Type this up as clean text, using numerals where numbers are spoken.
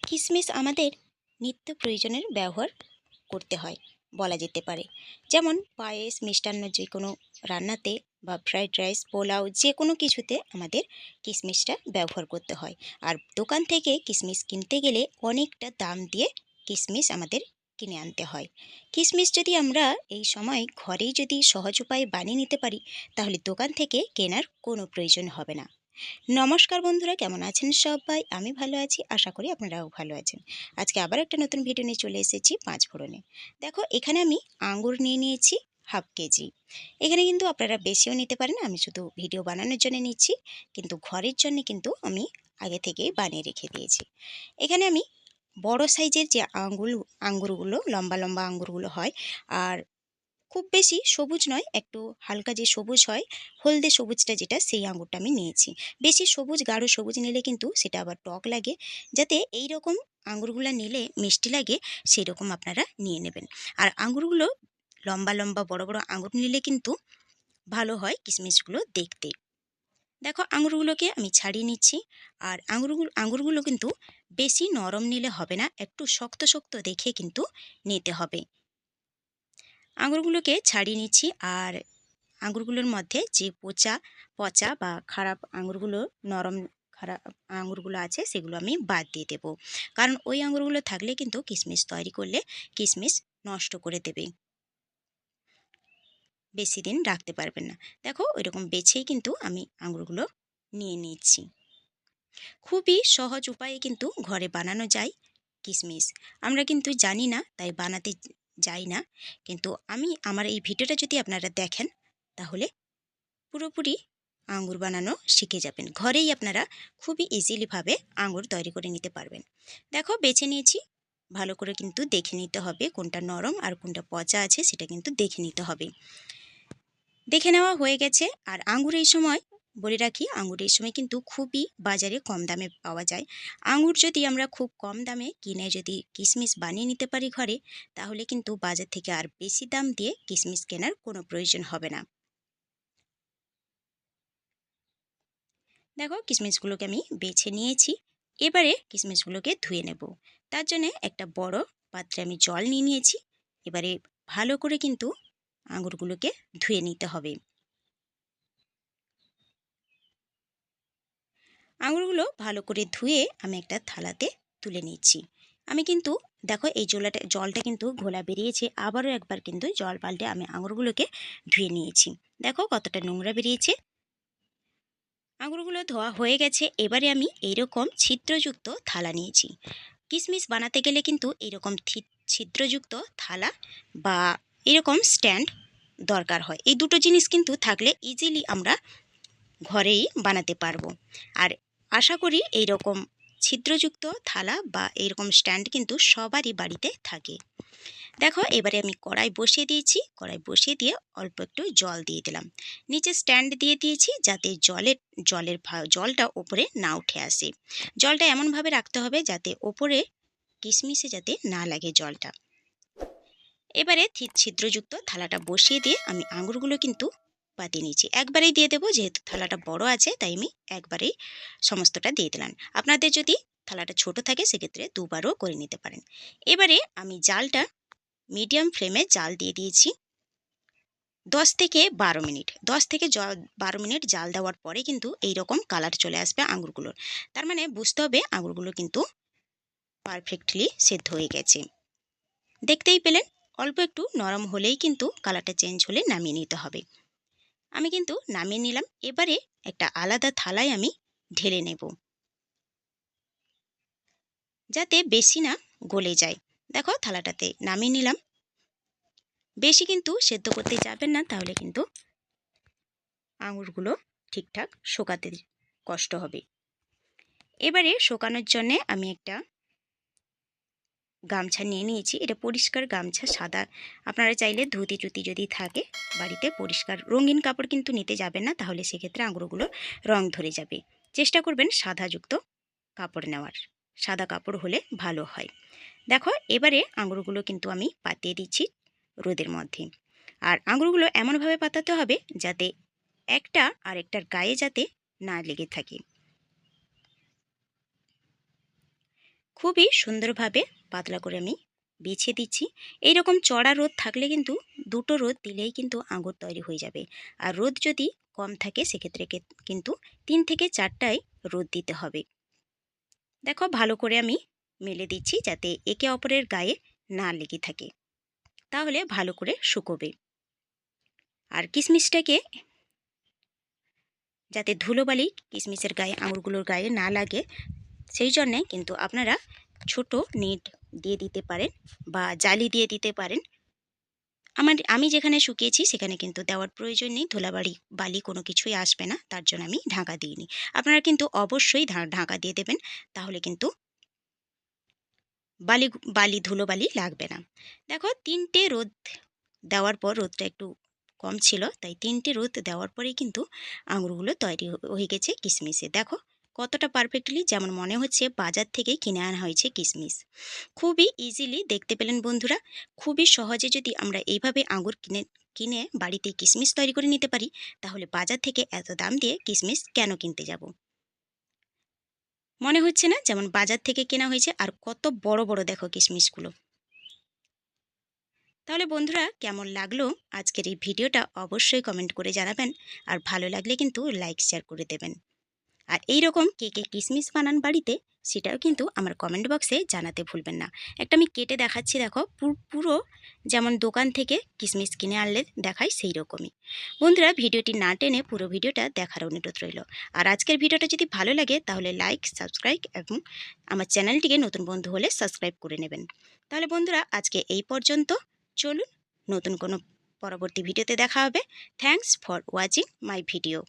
কিশমিশ আমাদের নিত্য প্রয়োজনের ব্যবহার করতে হয় বলা যেতে পারে। যেমন পায়েস, মিষ্টান্ন যে কোনো রান্নাতে বা ফ্রাইড রাইস, পোলাও যে কোনো কিছুতে আমাদের কিশমিশটা ব্যবহার করতে হয়। আর দোকান থেকে কিশমিশ কিনতে গেলে অনেকটা দাম দিয়ে কিশমিশ আমাদের কিনে আনতে হয়। কিশমিশ যদি আমরা এই সময় ঘরেই যদি সহজ উপায়ে বানিয়ে নিতে পারি, তাহলে দোকান থেকে কেনার কোনো প্রয়োজন হবে না। নমস্কার বন্ধুরা, কেমন আছেন সবাই? আমি ভালো আছি, আশা করি আপনারাও ভালো আছেন। আজকে আবার একটা নতুন ভিডিও নিয়ে চলে এসেছি পাঁচ ফোড়নে। দেখো, এখানে আমি আঙ্গুর নিয়ে নিয়েছি হাফ কেজি। এখানে কিন্তু আপনারা বেশিও নিতে পারেন, আমি শুধু ভিডিও বানানোর জন্য নিচ্ছি, কিন্তু ঘরের জন্য কিন্তু আমি আগে থেকেই বানিয়ে রেখে দিয়েছি। এখানে আমি বড় সাইজের যে আঙ্গুরগুলো লম্বা লম্বা আঙ্গুরগুলো হয়, আর খুব বেশি সবুজ নয়, একটু হালকা যে সবুজ হয়, হলদে সবুজটা যেটা, সেই আঙুরটা আমি নিয়েছি। বেশি সবুজ গাঢ় সবুজ নিলে কিন্তু সেটা আবার টক লাগে। যাতে এই রকম আঙুরগুলো নিলে মিষ্টি লাগে, সেই রকম আপনারা নিয়ে নেবেন। আর আঙুরগুলো লম্বা লম্বা বড় বড় আঙুর নিলে কিন্তু ভালো হয় কিশমিশগুলো দেখতে। দেখো, আঙুরগুলোকে আমি ছাড়িয়ে নিচ্ছি। আর আঙুরগুলো কিন্তু বেশি নরম নিলে হবে না, একটু শক্ত শক্ত দেখে কিন্তু নিতে হবে। আঙুরগুলোকে ছাড়িয়ে নিচ্ছি। আর আঙুরগুলোর মধ্যে যে পচা পচা বা খারাপ আঙুরগুলো, নরম খারাপ আঙুরগুলো আছে, সেগুলো আমি বাদ দিয়ে দেব। কারণ ওই আঙুরগুলো থাকলে কিন্তু কিশমিশ তৈরি করলে কিশমিশ নষ্ট করে দেবে, বেশি দিন রাখতে পারবেন না। দেখো, ওইরকম বেছেই কিন্তু আমি আঙুরগুলো নিয়ে নিচ্ছি। খুবই সহজ উপায়ে কিন্তু ঘরে বানানো যায় কিশমিশ। আমরা কিন্তু জানি না, তাই বানাতে যাই না। কিন্তু আমি আমার এই ভিডিওটা যদি আপনারা দেখেন, তাহলে পুরোপুরি আঙ্গুর বানানো শিখে যাবেন। ঘরেই আপনারা খুবই ইজিলিভাবে আঙ্গুর তৈরি করে নিতে পারবেন। দেখো, বেছে নিয়েছি। ভালো করে কিন্তু দেখে নিতে হবে কোনটা নরম আর কোনটা পচা আছে, সেটা কিন্তু দেখে নিতে হবে। দেখে নেওয়া হয়ে গেছে। আর আঙ্গুর এই সময় বলে রাখি, আঙ্গুর এই সময় কিন্তু খুবই বাজারে কম দামে পাওয়া যায়। আঙ্গুর যদি আমরা খুব কম দামে কিনে যদি কিশমিশ বানিয়ে নিতে পারি ঘরে, তাহলে কিন্তু বাজার থেকে আর বেশি দাম দিয়ে কিশমিশ কেনার কোনো প্রয়োজন হবে না। দেখো, কিশমিশগুলোকে আমি বেছে নিয়েছি। এবারে কিশমিশগুলোকে ধুয়ে নেব। তার জন্য একটা বড় পাত্রে আমি জল নিয়ে নিয়েছি। এবারে ভালো করে কিন্তু আঙুরগুলোকে ধুয়ে নিতে হবে। আঙুরগুলো ভালো করে ধুয়ে আমি একটা থালাতে তুলে নিচ্ছি। আমি কিন্তু দেখো, এই জলটা কিন্তু ঘোলা বেরিয়েছে। আবারও একবার কিন্তু জল পাল্টে আমি আঙুরগুলোকে ধুয়ে নিয়েছি। দেখো কতটা নোংরা বেরিয়েছে। আঙুরগুলো ধোয়া হয়ে গেছে। এবারে আমি এইরকম ছিদ্রযুক্ত থালা নিয়েছি। কিশমিশ বানাতে গেলে কিন্তু এইরকম ছিদ্রযুক্ত থালা বা এরকম স্ট্যান্ড দরকার হয়। এই দুটো জিনিস কিন্তু থাকলে ইজিলি আমরা ঘরেই বানাতে পারবো। আর আশা করি এইরকম ছিদ্রযুক্ত থালা বা এইরকম স্ট্যান্ড কিন্তু সবারই বাড়িতে থাকে। দেখো, এবারে আমি কড়াই বসিয়ে দিয়েছি। কড়াই বসিয়ে দিয়ে অল্প একটু জল দিয়ে দিলাম। নিচে স্ট্যান্ড দিয়ে দিয়েছি, যাতে জলটা ওপরে না উঠে আসে। জলটা এমনভাবে রাখতে হবে যাতে ওপরে কিশমিশে যাতে না লাগে জলটা। এবারে ছিদ্রযুক্ত থালাটা বসিয়ে দিয়ে আমি আঙুরগুলো কিন্তু পাতিয়ে নিচ্ছি। একবারেই দিয়ে দেবো, যেহেতু থালাটা বড় আছে, তাই আমি একবারেই সমস্তটা দিয়ে দিলাম। আপনাদের যদি থালাটা ছোট থাকে, সেক্ষেত্রে দুবারও করে নিতে পারেন। এবারে আমি জালটা মিডিয়াম ফ্লেমে জাল দিয়ে দিয়েছি 10 থেকে 12 মিনিট। 10 থেকে 12 মিনিট জাল দেওয়ার পরে কিন্তু এইরকম কালার চলে আসবে আঙুরগুলোর। তার মানে বুঝতে হবে আঙুরগুলো কিন্তু পারফেক্টলি সেদ্ধ হয়ে গেছে। দেখতেই পেলেন, অল্প একটু নরম হলেই কিন্তু কালারটা চেঞ্জ হলে নামিয়ে নিতে হবে। আমি কিন্তু নামিয়ে নিলাম। এবারে একটা আলাদা থালায় আমি ঢেলে নেব, যাতে বেশি না গলে যায়। দেখো, থালাটাতে নামিয়ে নিলাম। বেশি কিন্তু সেদ্ধ করতে যাবেন না, তাহলে কিন্তু আঙুরগুলো ঠিকঠাক শোকাতে কষ্ট হবে। এবারে শোকানোর জন্যে আমি একটা গামছা নিয়ে নিয়েছি। এটা পরিষ্কার গামছা, সাদা। আপনারা চাইলে ধুতি টুতি যদি থাকে বাড়িতে, পরিষ্কার রঙিন কাপড় কিন্তু নিতে যাবেন না, তাহলে সেক্ষেত্রে আঙুরগুলো রং ধরে যাবে। চেষ্টা করবেন সাদাযুক্ত কাপড় নেওয়ার। সাদা কাপড় হলে ভালো হয়। দেখো, এবারে আঙুরগুলো কিন্তু আমি পাতিয়ে দিচ্ছি রোদের মধ্যে। আর আঙুরগুলো এমনভাবে পাতাতে হবে যাতে একটা আরেকটার গায়ে যাতে না লেগে থাকে। খুবই সুন্দরভাবে পাতলা করে আমি বিছিয়ে দিচ্ছি। এইরকম চড়া রোদ থাকলে কিন্তু দুটো রোদ দিলেই কিন্তু আঙুর তৈরি হয়ে যাবে। আর রোদ যদি কম থাকে সেক্ষেত্রে কিন্তু 3 থেকে 4টাই রোদ দিতে হবে। দেখো ভালো করে আমি মেলে দিচ্ছি যাতে একে অপরের গায়ে না লেগে থাকে, তাহলে ভালো করে শুকোবে। আর কিশমিশটাকে যাতে ধুলোবালি কিশমিশের গায়ে আঙুরগুলোর গায়ে না লাগে সেই জন্যে কিন্তু আপনারা ছোট নেট দিয়ে দিতে পারেন বা জালি দিয়ে দিতে পারেন। আমি যেখানে শুকিয়েছি সেখানে কিন্তু দেওয়ার প্রয়োজন নেই, বালি কোনো কিছুই আসবে না, তার জন্য আমি ঢাকা দিইনি। আপনারা কিন্তু অবশ্যই ঢাকা দিয়ে দেবেন, তাহলে কিন্তু বালি বালি ধুলোবালি লাগবে না। দেখো 3টে রোদ দেওয়ার পর, রোদটা একটু কম ছিল তাই 3টে রোদ দেওয়ার পরেই কিন্তু আঙুরগুলো তৈরি হয়ে গেছে কিশমিশে। দেখো কতটা পারফেক্টলি যেমন মনে হচ্ছে বাজার থেকেই কিনে আনা হয়েছে কিশমিশ। খুবই ইজিলি দেখতে পেলেন বন্ধুরা, খুবই সহজে যদি আমরা এইভাবে আঙুর কিনে কিনে বাড়িতে কিশমিশ তৈরি করে নিতে পারি, তাহলে বাজার থেকে এত দাম দিয়ে কিশমিশ কেন কিনতে যাব। মনে হচ্ছে না যেমন বাজার থেকে কেনা হয়েছে, আর কত বড় বড় দেখো কিশমিশগুলো। তাহলে বন্ধুরা কেমন লাগলো আজকের এই ভিডিওটা অবশ্যই কমেন্ট করে জানাবেন, আর ভালো লাগলে কিন্তু লাইক শেয়ার করে দেবেন। আর এই রকম কে কে কিশমিশ বানান বাড়িতে সেটাও কিন্তু আমার কমেন্ট বক্সে জানাতে ভুলবেন না। একটা আমি কেটে দেখাচ্ছি, দেখো পুরো যেমন দোকান থেকে কিশমিশ কিনে আনলে দেখায় সেই রকমই। বন্ধুরা ভিডিওটি না টেনে পুরো ভিডিওটা দেখার অনুরোধ রইল। আর আজকের ভিডিওটা যদি ভালো লাগে তাহলে লাইক, সাবস্ক্রাইব এবং আমার চ্যানেলটিকে নতুন বন্ধু হলে সাবস্ক্রাইব করে নেবেন। তাহলে বন্ধুরা আজকে এই পর্যন্ত, চলুন নতুন কোনো পরবর্তী ভিডিওতে দেখা হবে। Thanks for watching my video.